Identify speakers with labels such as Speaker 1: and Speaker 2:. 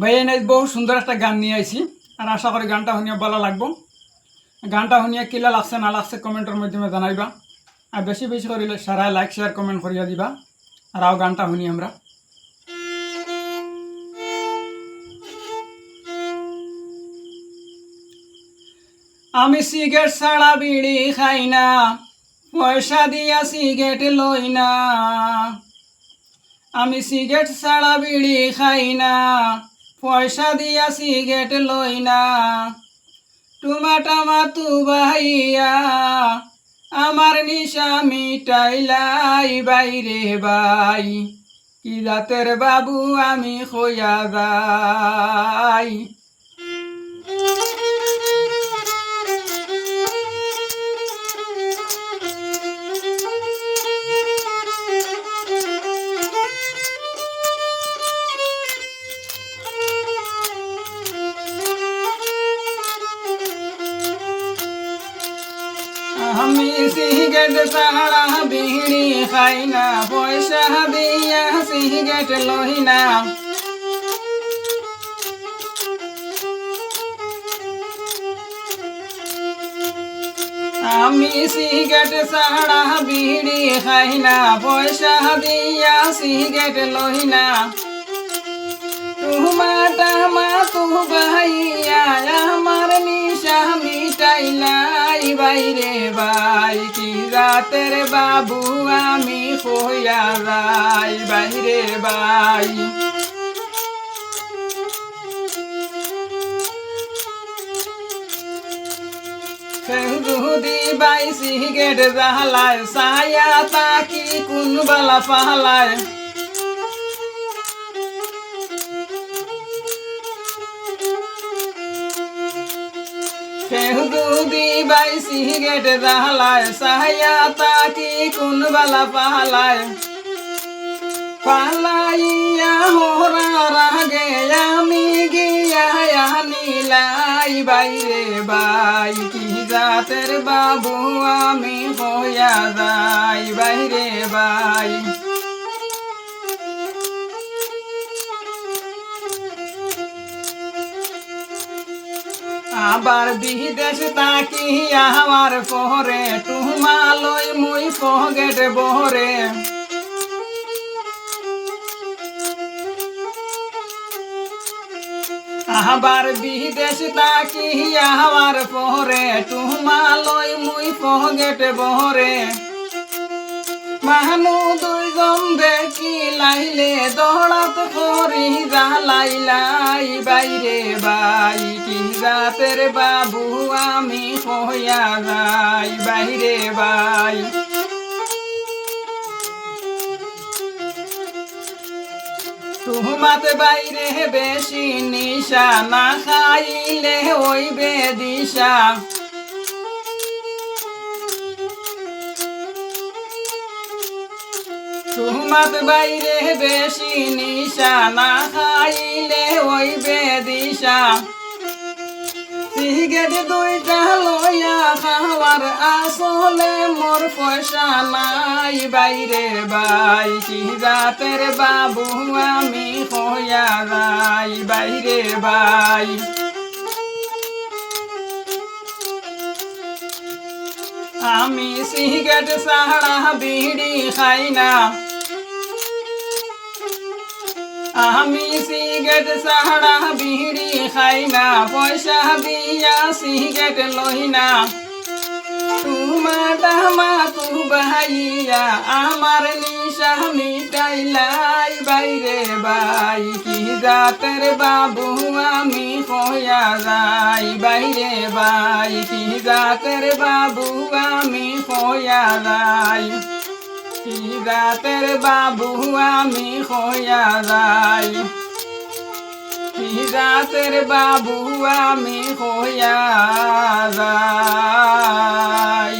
Speaker 1: ভাই এনে বহু সুন্দর একটা গান নিয়ে আইছি আর আশা করি গানটা শুনিয়া ভালো লাগবো। গানটা শুনিয়া কিলা লাগছে না লাগছে কমেন্টের মাধ্যমে জানাইবা আর বেশি বেশি করিলে সারা লাইক শেয়ার কমেন্ট করিয়া দিবা। আর আও গানটা শুনি আমরা। আমি সিগারেট ছাড়া বিড়ি খাই না, পয়সা দিয়া সিগারেট লই না। আমি সিগারেট ছাড়া বিড়ি খাই না, পয়সা দিয়া সিগারেট লই না। টুমাটামা তু ভাইয়া আমার নিশা মিটাইলাই বাইরে বাই, কি জাতের বাবু আমি খইয়া যাই। আমি সিগারেট ছাড়া বিড়ি খাই না, পয়সা দিয়া সিগারেট লই না। আমি সিগারেট ছাড়া বিড়ি খাই না, পয়সা দিয়া সিগারেট লই না। টুমাটামা তু ভাইয়া আমার নিশা মিটাইলাই বাইরে বাই, কি জাতের বাবু আমি খইয়া যাই বাইরে বাই। যদি বাই সিগারেট জ্বালায় সায়া তাকি কোন বালা পালায়। যদি বাই সিগারেট জ্বালায় সায়া তাকি কোন বালা পালায়। পালাইয়া হরার আগে আমি গিয়া নিলাই বাইরে বাই, কি জাতের বাবু আমি হইয়া যাই বাইরে বাই। আবার বিদেশ তাকি আমার পরে টুমালই মুই পকেট বহরে। আবার বিদেশ তাকি আমার পরে টুমালই মুই পকেট বহরে। মানু দুইজন দেখি লাইলে দৌড়াত করি জ্বালাইলাই বাইরে বাই, কি জাতের বাবু আমি হইয়া যাই বাইরে বাই। তুমাতে বাইরে বেশি নিশা, না খাইলে হইবে দিশা। তুমাতে বাইরে বেশি নিশা, না খাইলে হইবে দিশা। সিগারেট দুইটা লইয়া খাওয়ার আসলে মোর পয়সা নাই বাইরে বাই, কি জাতের বাবু আমি হইয়া যাই বাইরে বাই। আমি সিগারেট ছাড়া বিড়ি খাই না, আমি সিগারেট ছাড়া বিড়ি খাই না, পয়সা দিয়া সিগারেট লই না। টুমাটামা তু ভাইয়া আমার নিশা মিটাইলাই বাইরে বাই, কি জাতের বাবু আমি হইয়া যাই বাইরে বাই, কি জাতের বাবু আমি হইয়া যাই, কি জাতের বাবু আমি হইয়া যাই, কি জাতের বাবু আমি হইয়া যাই।